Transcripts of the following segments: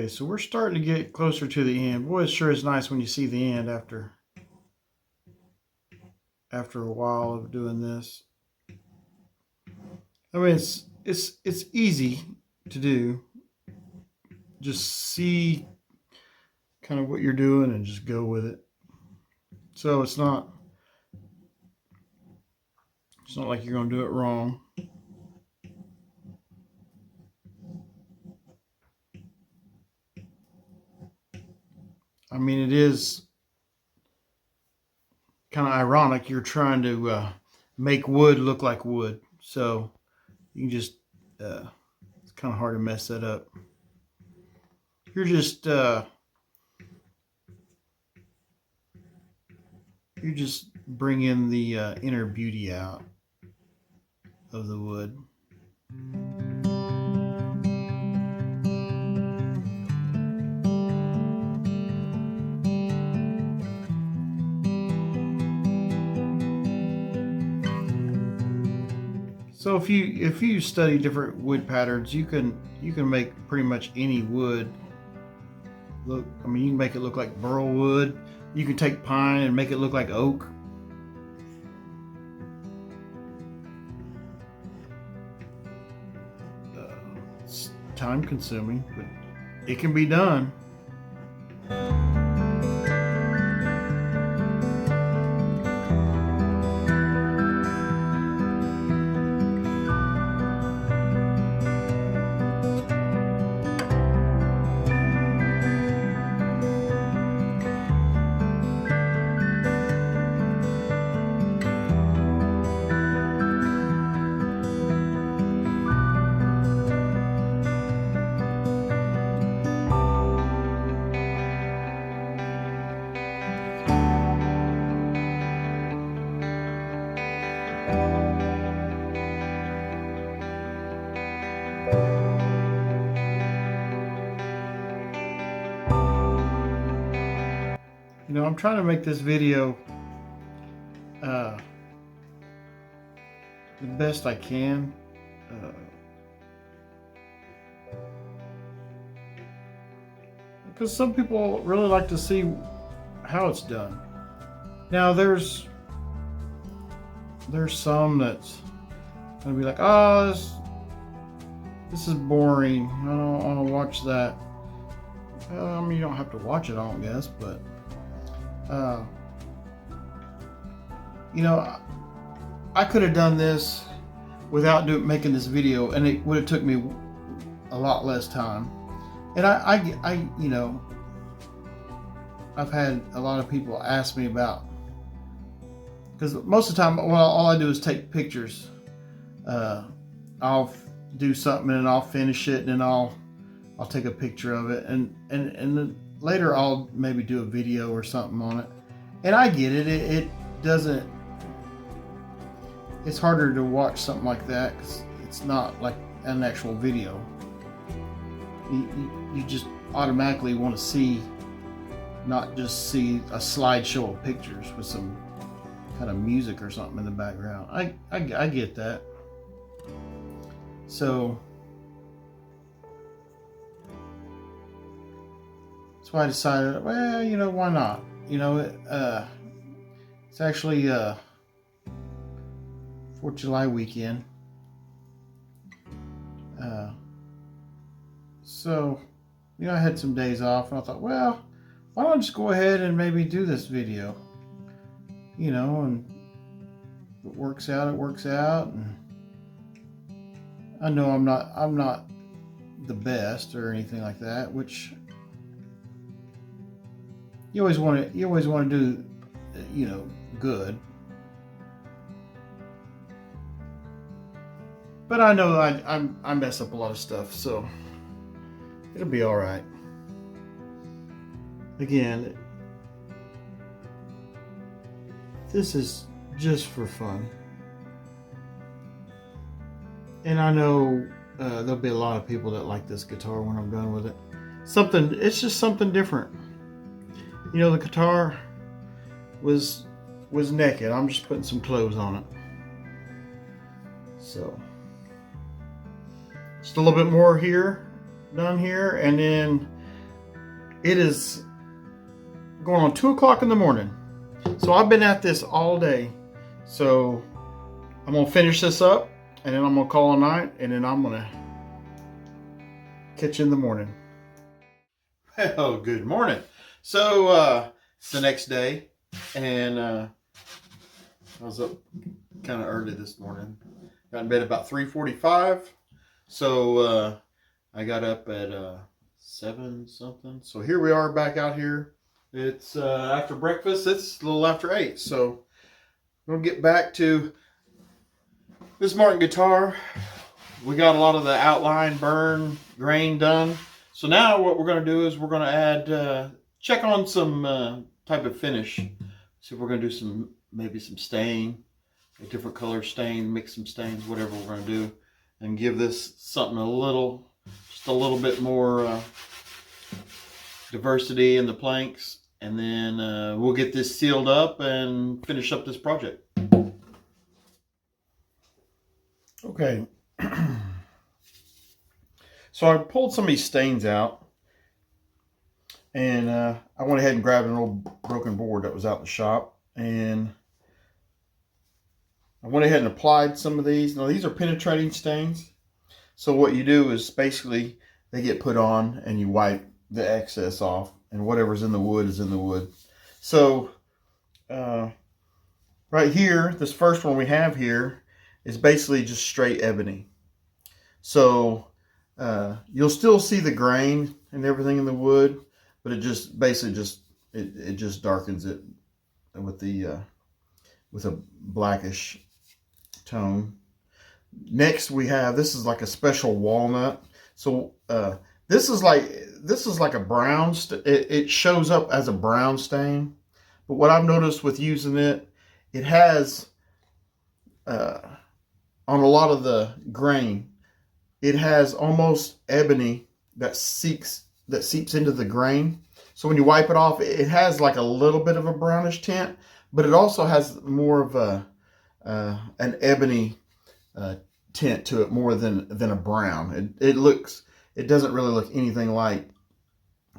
Okay, so we're starting to get closer to the end. Boy, it sure is nice when you see the end after a while of doing this. I mean, it's easy to do. Just see kind of what you're doing and just go with it. So it's not like you're going to do it wrong. I mean, it is kind of ironic. You're trying to make wood look like wood. So you can just, it's kind of hard to mess that up. You're just bringing the inner beauty out of the wood. So if you study different wood patterns, you can make pretty much any wood look. I mean, you can make it look like burl wood. You can take pine and make it look like oak. It's time consuming, but it can be done. You know, I'm trying to make this video the best I can. Because some people really like to see how it's done. Now there's some that's gonna be like, oh, this is boring. I don't want to watch that. I mean, you don't have to watch it, I don't guess, but you know, I could have done this without making this video, and it would have took me a lot less time. And I you know, I've had a lot of people ask me about, because most of the time, well, all I do is take pictures. I'll do something and I'll finish it, and then I'll take a picture of it, and then later I'll maybe do a video or something on it. And I get it. It doesn't. It's harder to watch something like that because it's not like an actual video. You just automatically want to see, not just see a slideshow of pictures with some kind of music or something in the background. I get that. So that's why I decided, well, you know, why not? You know, it's actually 4th of July weekend. So, you know, I had some days off, and I thought, well, why don't I just go ahead and maybe do this video? You know, and if it works out, it works out. And I know I'm not the best or anything like that, which you always want to do, you know, good. But I know I mess up a lot of stuff, so it'll be all right. Again, this is just for fun. And I know there'll be a lot of people that like this guitar when I'm done with it. It's just something different. You know, the guitar was naked. I'm just putting some clothes on it. So, just a little bit more here, done here, and then It is going on 2 o'clock in the morning. So I've been at this all day. So I'm gonna finish this up, and then I'm gonna call a night, and then I'm gonna catch you in the morning. Oh, good morning. So it's the next day, and I was up kind of early this morning. Got in bed about 3:45. So I got up at 7 something. So here we are back out here. It's after breakfast. It's a little after 8. So we'll get back to this Martin guitar. We got a lot of the outline, burn, grain done. So now what we're going to do is we're going to add, check on some type of finish. See if we're going to do maybe some stain, a different color stain, mix some stains, whatever we're going to do, and give this something just a little bit more diversity in the planks. And then we'll get this sealed up and finish up this project. Okay. So I pulled some of these stains out, and I went ahead and grabbed an old broken board that was out in the shop, and I went ahead and applied some of these. Now these are penetrating stains. So what you do is basically they get put on and you wipe the excess off, and whatever's in the wood is in the wood. So right here, this first one we have here is basically just straight ebony. So you'll still see the grain and everything in the wood, but it just basically it just darkens it with a blackish tone. Next we have, this is like a special walnut. So this is like a brown. It shows up as a brown stain, but what I've noticed with using it, it has on a lot of the grain, it has almost ebony that seeps into the grain. So when you wipe it off, it has like a little bit of a brownish tint, but it also has more of an ebony tint to it, more than a brown. It doesn't really look anything like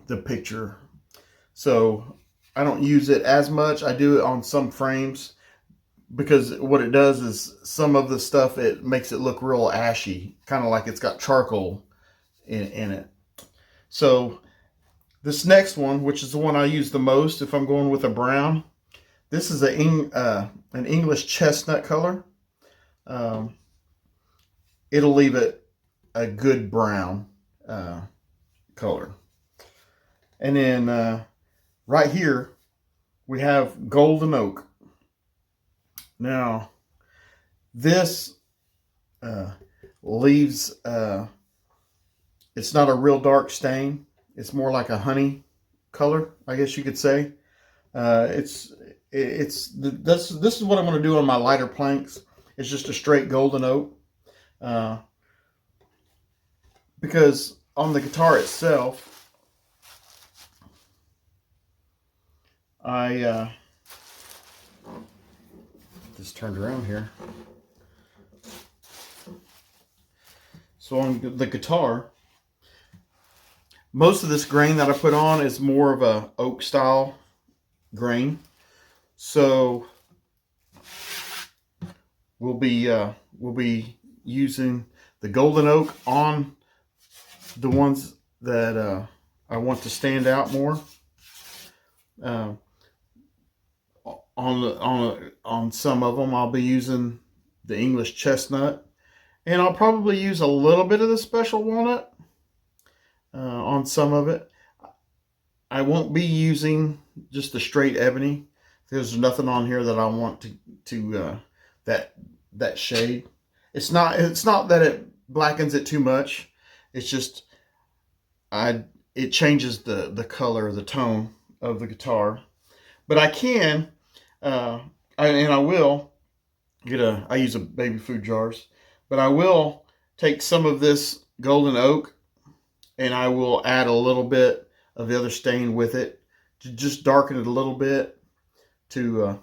the picture. So I don't use it as much. I do it on some frames, because what it does is some of the stuff, it makes it look real ashy, kind of like it's got charcoal in it. So this next one, which is the one I use the most if I'm going with a brown, this is an English chestnut color. It'll leave it a good brown color. And then right here we have golden oak. Now this leaves it's not a real dark stain. It's more like a honey color, I guess you could say. This is what I'm going to do on my lighter planks. It's just a straight golden oak. Because on the guitar itself, I just turned around here. So on the guitar, most of this grain that I put on is more of a oak style grain. So we'll be using the golden oak on the ones that I want to stand out more. On some of them, I'll be using the English chestnut, and I'll probably use a little bit of the special walnut on some of it. I won't be using just the straight ebony. There's nothing on here that I want to that shade. It's not that it blackens it too much. It's just it changes the color, the tone of the guitar. But I can, and I will I use a baby food jars, but I will take some of this golden oak and I will add a little bit of the other stain with it to just darken it a little bit, to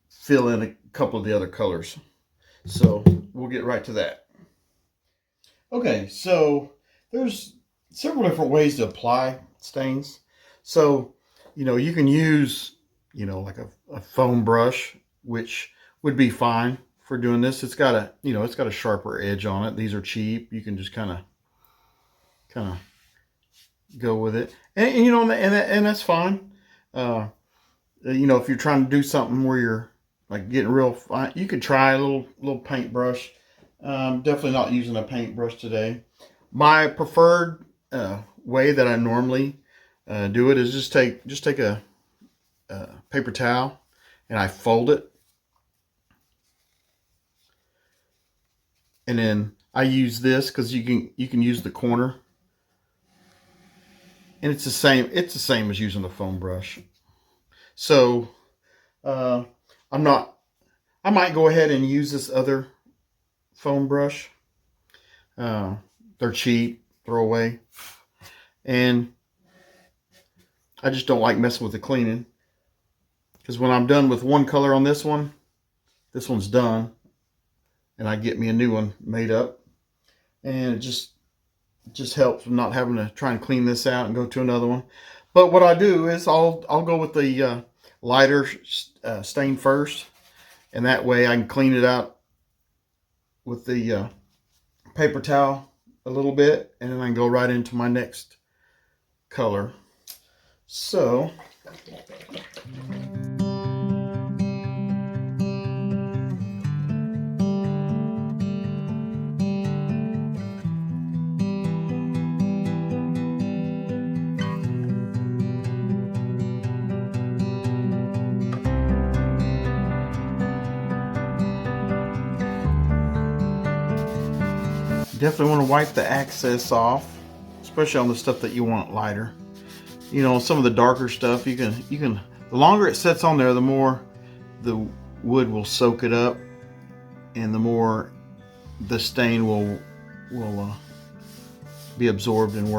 fill in a couple of the other colors. So we'll get right to that. Okay, so there's several different ways to apply stains. So, you know, you can use, you know, like a foam brush, which would be fine for doing this. It's got a, you know, it's got a sharper edge on it. These are cheap. You can just kind of go with it, and you know, and that's fine. You know, if you're trying to do something where you're like getting real fine, you could try a little paintbrush. Definitely not using a paintbrush today. My preferred way that I normally do it is just take a paper towel and I fold it, and then I use this because you can use the corner, and it's the same as using a foam brush. So I might go ahead and use this other foam brush. They're cheap, throw away, and I just don't like messing with the cleaning, because when I'm done with one color on this one's done, and I get me a new one made up, and it just helps with not having to try and clean this out and go to another one. But what I do is I'll go with the lighter stain first, and that way I can clean it out with the paper towel a little bit, and then I can go right into my next color. So definitely want to wipe the excess off, especially on the stuff that you want lighter. You know, some of the darker stuff, you can the longer it sits on there, the more the wood will soak it up, and the more the stain will be absorbed and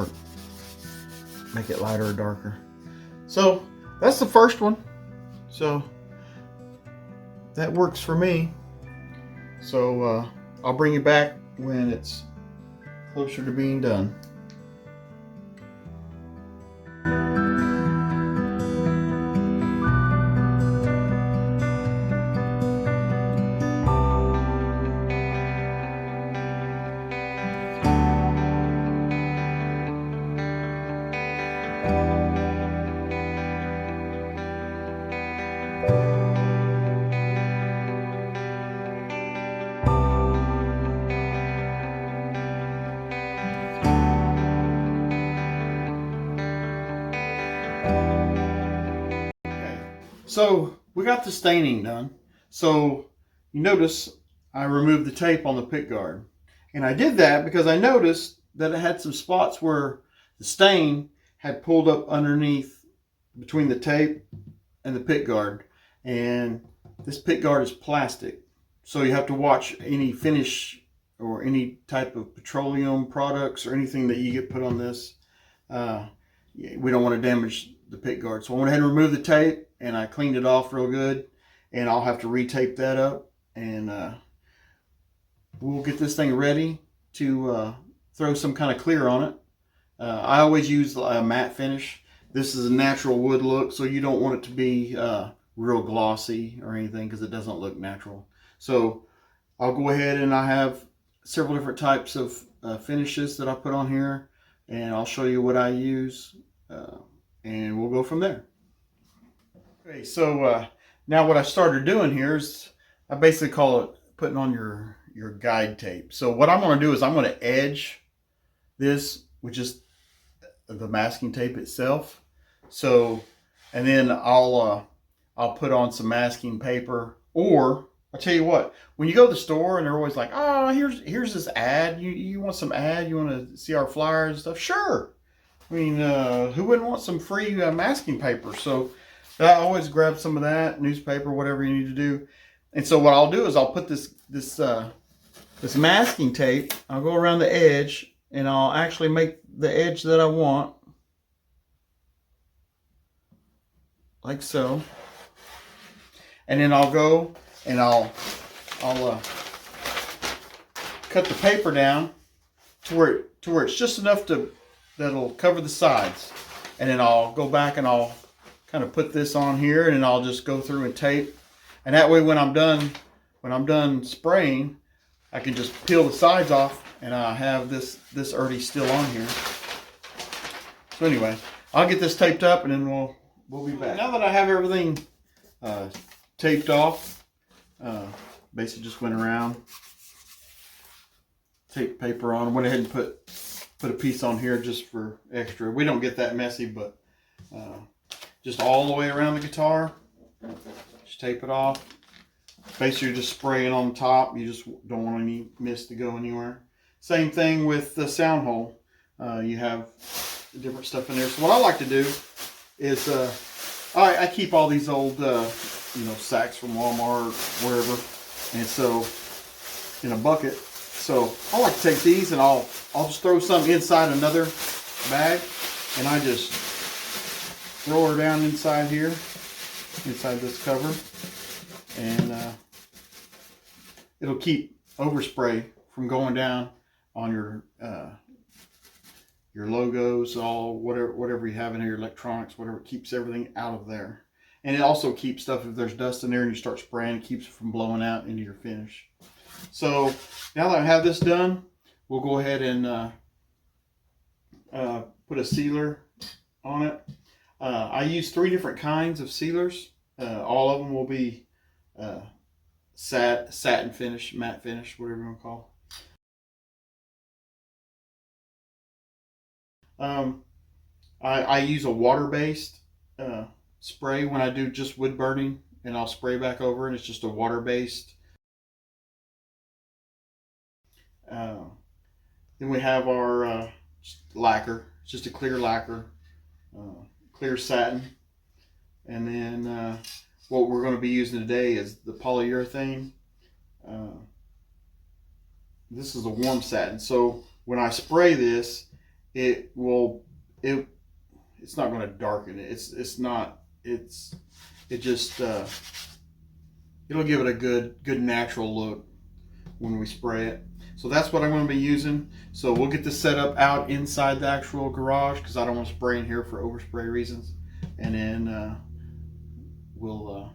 make it lighter or darker. So that's the first one. So that works for me. So I'll bring you back when it's closer to being done. So we got the staining done. So you notice I removed the tape on the pick guard. And I did that because I noticed that it had some spots where the stain had pulled up underneath between the tape and the pick guard. And this pick guard is plastic. So you have to watch any finish or any type of petroleum products or anything that you get put on this. We don't want to damage the pick guard. So I went ahead and removed the tape, and I cleaned it off real good, and I'll have to retape that up, and we'll get this thing ready to throw some kind of clear on it. I always use a matte finish. This is a natural wood look, so you don't want it to be real glossy or anything, because it doesn't look natural. So I'll go ahead, and I have several different types of finishes that I put on here, and I'll show you what I use, and we'll go from there. Okay, so now what I started doing here is I basically call it putting on your guide tape. So what I'm going to do is I'm going to edge this with just the masking tape itself. So, and then I'll put on some masking paper, or I'll tell you what, when you go to the store and they're always like, oh, here's this ad. You want some ad? You want to see our flyers and stuff? Sure. I mean, who wouldn't want some free masking paper? So I always grab some of that, newspaper, whatever you need to do. And so what I'll do is I'll put this masking tape, I'll go around the edge, and I'll actually make the edge that I want, like so. And then I'll go and I'll cut the paper down to where it's just enough that'll cover the sides. and then I'll go back and I'll kind of put this on here, and then I'll just go through and tape. And that way when I'm done spraying, I can just peel the sides off, and I have this already still on here. So anyway, I'll get this taped up, and then we'll be back. Now that I have everything taped off, basically just went around, taped paper on, went ahead and put a piece on here just for extra. We don't get that messy, but just all the way around the guitar, just tape it off. Basically, you're just spraying on the top. You just don't want any mist to go anywhere. Same thing with the sound hole. You have different stuff in there. So what I like to do is I keep all these old sacks from Walmart or wherever, and so in a bucket. So I like to take these and I'll just throw some inside another bag, and I just throw her down inside here, inside this cover, and it'll keep overspray from going down on your logos, whatever you have in here, electronics, whatever. It keeps everything out of there. And it also keeps stuff, if there's dust in there and you start spraying, it keeps it from blowing out into your finish. So now that I have this done, we'll go ahead and put a sealer on it. I use 3 different kinds of sealers. All of them will be satin finish, matte finish, whatever you want to call it. I use a water-based spray when I do just wood burning, and I'll spray back over, and it's just a water-based. Then we have our lacquer. It's just a clear lacquer, clear satin. And then what we're going to be using today is the polyurethane. This is a warm satin. So when I spray this, it's not going to darken it. It'll give it a good natural look when we spray it. So that's what I'm going to be using. So we'll get this set up out inside the actual garage, because I don't want to spray in here for overspray reasons. And then we'll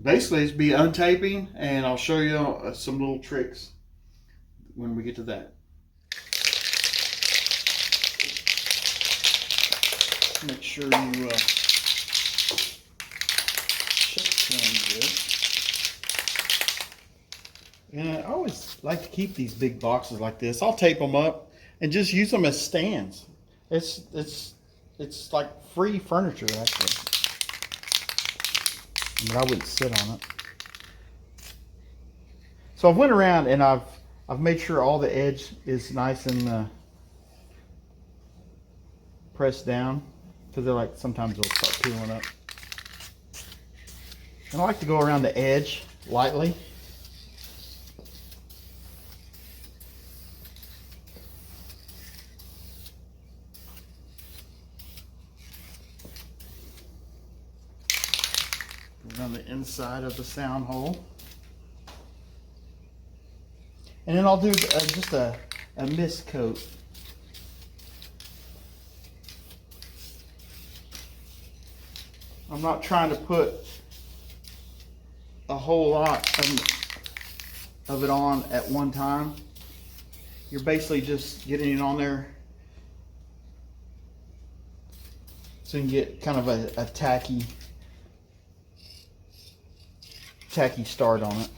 basically it's be untaping, and I'll show you some little tricks when we get to that. Make sure you check them good. And I always like to keep these big boxes like this. I'll tape them up and just use them as stands. It's like free furniture, actually. But I wouldn't sit on it. So I've went around and I've made sure all the edge is nice and pressed down, because they're like, sometimes they'll start peeling up. And I like to go around the edge lightly. Around the inside of the sound hole. And then I'll do just a mist coat. I'm not trying to put a whole lot of it on at one time. You're basically just getting it on there so you can get kind of a tacky start on it.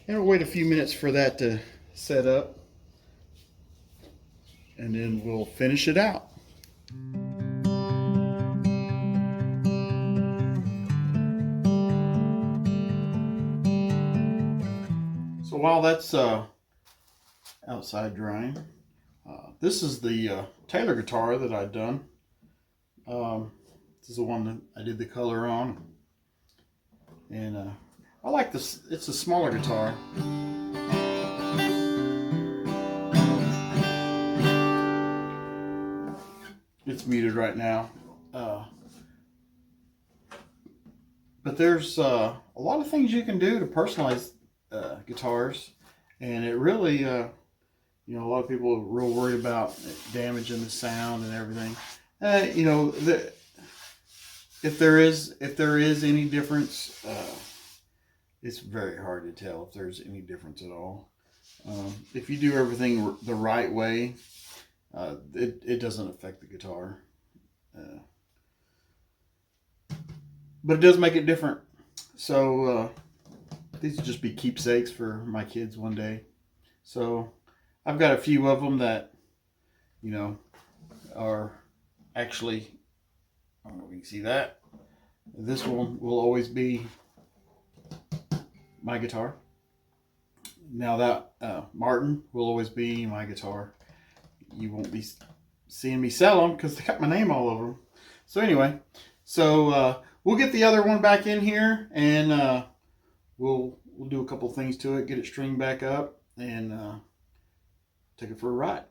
And we'll wait a few minutes for that to set up, and then we'll finish it out. So while that's outside drying, this is the Taylor guitar that I've done. This is the one that I did the color on, and I like this. It's a smaller guitar. It's muted right now. But there's a lot of things you can do to personalize guitars, and it really, you know, a lot of people are real worried about damaging the sound and everything. You know, if there is any difference, it's very hard to tell if there's any difference at all. If you do everything the right way, it doesn't affect the guitar. But it does make it different. So these will just be keepsakes for my kids one day. So I've got a few of them that, you know, are actually, I don't know if you can see that. This one will always be my guitar. Now that Martin will always be my guitar. You won't be seeing me sell them because they got my name all over them. So anyway, so we'll get the other one back in here, and we'll do a couple things to it, get it stringed back up, and take it for a ride.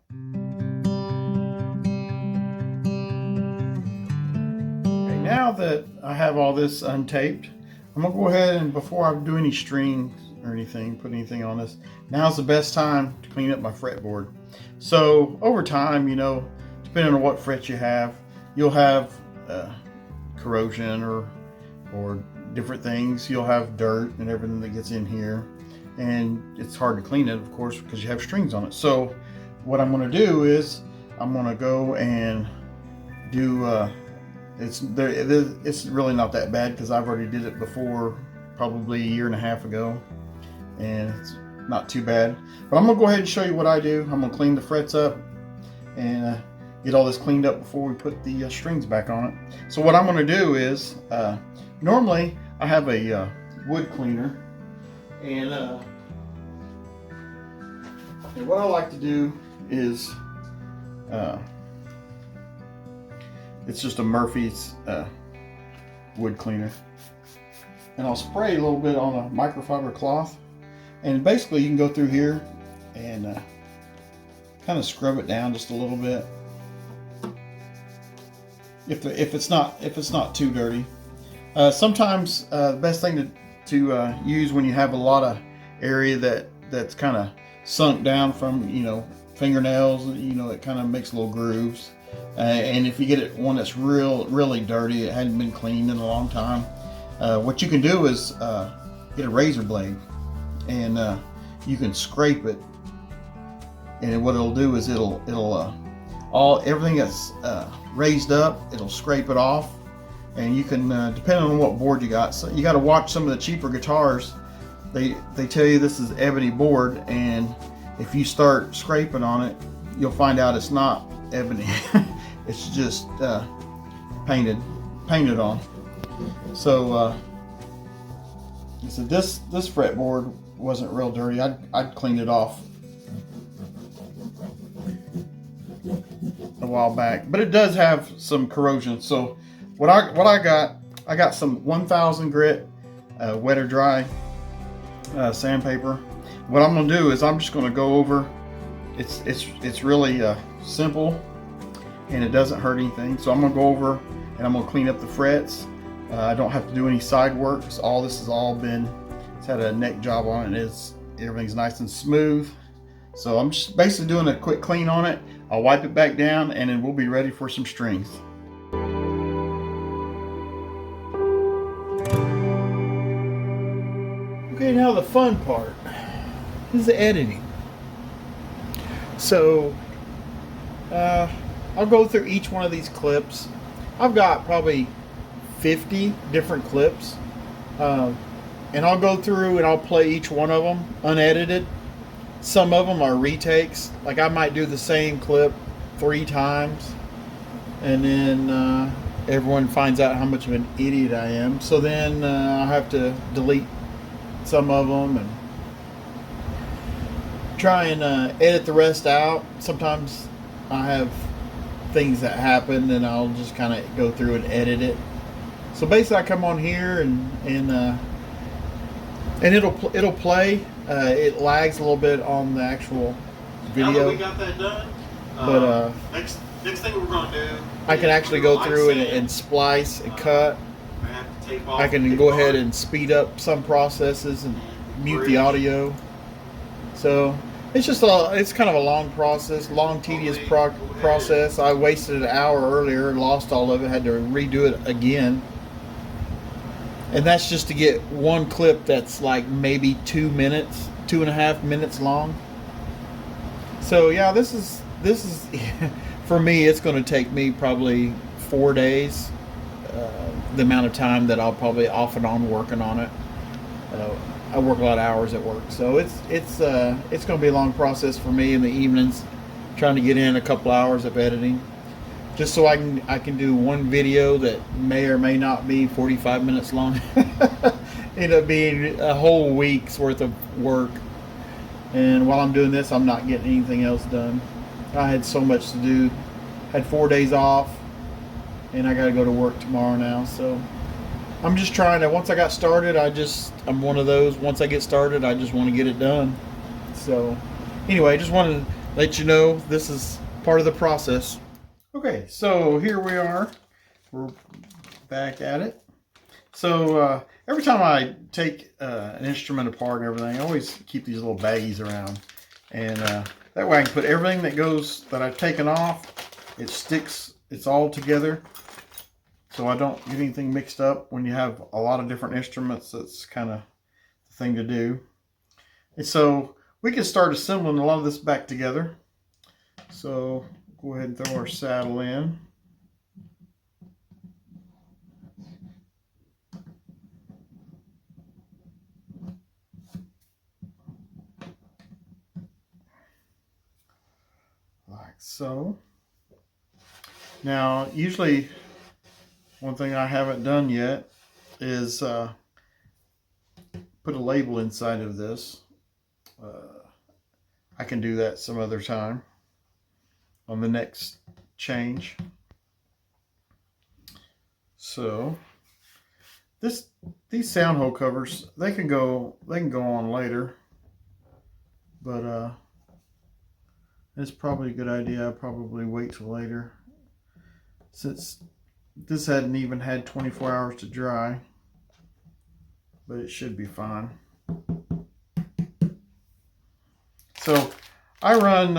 Okay, now that I have all this untaped, I'm gonna go ahead and, before I do any strings or anything, put anything on this, now's the best time to clean up my fretboard. So over time, you know, depending on what frets you have, you'll have corrosion or different things. You'll have dirt and everything that gets in here, and it's hard to clean it, of course, because you have strings on it. So what I'm going to do is I'm going to go and do it's really not that bad because I've already did it before, probably a year and a half ago, and it's not too bad. But I'm gonna go ahead and show you what I do. I'm gonna clean the frets up and get all this cleaned up before we put the strings back on it. So what I'm gonna do is, normally I have a wood cleaner, and what I like to do is, it's just a Murphy's wood cleaner, and I'll spray a little bit on a microfiber cloth, and basically you can go through here and kind of scrub it down just a little bit if it's not too dirty. Sometimes the best thing to use when you have a lot of area that's kind of sunk down from, you know, fingernails, you know, it kind of makes little grooves. And if you get one that's really dirty, it hadn't been cleaned in a long time, what you can do is get a razor blade, and you can scrape it, and what it'll do is it'll everything that's raised up, it'll scrape it off. And you can, depending on what board you got, so you got to watch some of the cheaper guitars. They tell you this is ebony board, and if you start scraping on it, you'll find out it's not ebony. It's just painted on. So this fretboard wasn't real dirty. I'd cleaned it off a while back, but it does have some corrosion. So what I got some 1000 grit wet or dry sandpaper. What I'm gonna do is I'm just gonna go over. It's really simple, and it doesn't hurt anything. So I'm gonna go over and I'm gonna clean up the frets. I don't have to do any side work. So this has all been, it's had a neck job on it. Everything's nice and smooth. So I'm just basically doing a quick clean on it. I'll wipe it back down, and then we'll be ready for some strings. Okay, now the fun part is the editing. So I'll go through each one of these clips. I've got probably 50 different clips, and I'll go through and I'll play each one of them unedited. Some of them are retakes. Like I might do the same clip 3 times, and then everyone finds out how much of an idiot I am. So then I'll have to delete some of them and try and edit the rest out. Sometimes I have things that happen, and I'll just kind of go through and edit it. So basically I come on here and it'll play. It lags a little bit on the actual video. Now that we got that done, but next thing we're going to do, I can actually go through and splice and cut. I have to I can go ahead and speed up some processes and mute the audio. So it's just it's kind of a long process, long tedious process. I wasted an hour earlier, lost all of it, had to redo it again. And that's just to get one clip that's like maybe 2 minutes, 2.5 minutes long. So yeah, this is for me, it's going to take me probably 4 days, the amount of time that I'll probably off and on working on it. I work a lot of hours at work, so it's going to be a long process for me in the evenings, trying to get in a couple hours of editing, just so I can do one video that may or may not be 45 minutes long. End up being a whole week's worth of work, and while I'm doing this, I'm not getting anything else done. I had so much to do. Had 4 days off, and I got to go to work tomorrow now. So I'm just trying to. Once I got started, I'm one of those. Once I get started, I just want to get it done. So anyway, just wanted to let you know this is part of the process. Okay, so here we are. We're back at it. So every time I take an instrument apart and everything, I always keep these little baggies around, and that way I can put everything that I've taken off. It sticks. It's all together, so I don't get anything mixed up. When you have a lot of different instruments, that's kind of the thing to do. And so we can start assembling a lot of this back together. So go ahead and throw our saddle in. Like so. Now, usually one thing I haven't done yet is put a label inside of this. I can do that some other time on the next change. So these sound hole covers, they can go on later, but it's probably a good idea. I'll probably wait till later, since this hadn't even had 24 hours to dry, but it should be fine. So I run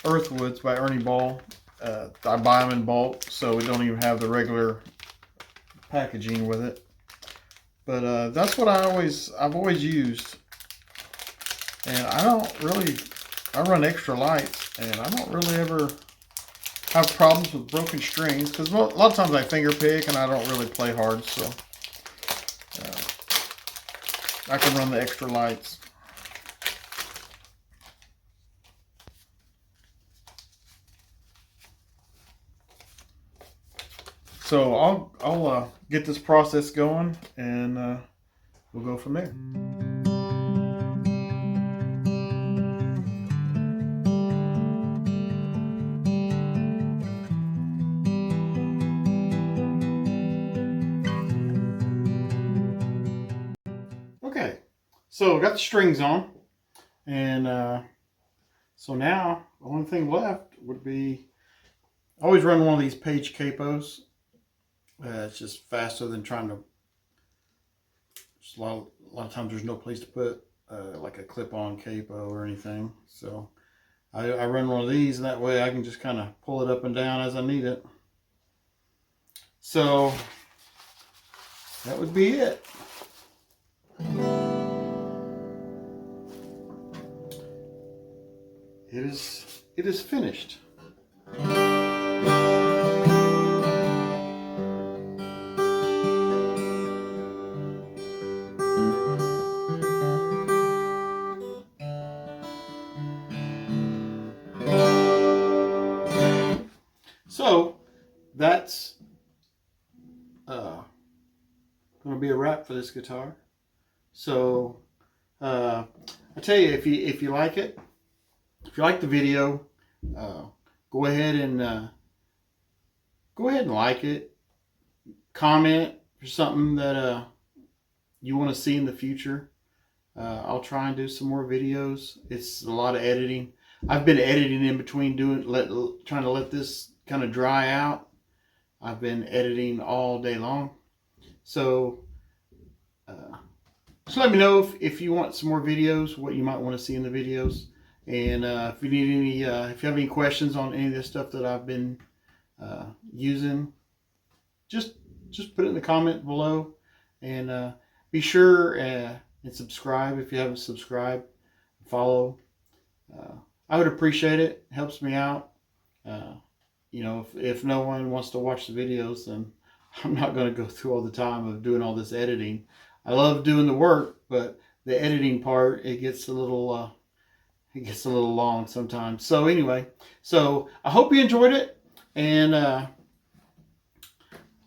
Earthwoods by Ernie Ball. I buy them in bulk, so we don't even have the regular packaging with it. But that's what I've always used. And I run extra lights, and I don't really ever have problems with broken strings, because a lot of times I finger pick and I don't really play hard, so I can run the extra lights. So I'll get this process going, and we'll go from there. Okay, so got the strings on, and so now the only thing left would be, I always run one of these page capos. It's just faster than trying to, a lot of times there's no place to put like a clip-on capo or anything. So I run one of these, and that way I can just kind of pull it up and down as I need it. So that would be it. It is finished. So that's going to be a wrap for this guitar. So I tell you, if you like it, if you like the video, go ahead and like it. Comment for something that you want to see in the future. I'll try and do some more videos. It's a lot of editing. I've been editing in between trying to let this kind of dry out. I've been editing all day long. So just let me know if you want some more videos, what you might want to see in the videos. And if you need any, if you have any questions on any of this stuff that I've been using, just put it in the comment below. And be sure and subscribe if you haven't subscribed. Follow. I would appreciate it. It helps me out. You know, if no one wants to watch the videos, then I'm not going to go through all the time of doing all this editing. I love doing the work, but the editing part, it gets a little long sometimes. So anyway, so I hope you enjoyed it, and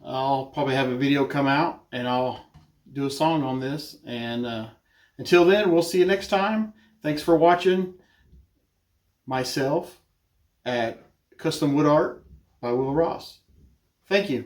I'll probably have a video come out, and I'll do a song on this. And until then, we'll see you next time. Thanks for watching myself at Custom Wood Art by Will Ross. Thank you.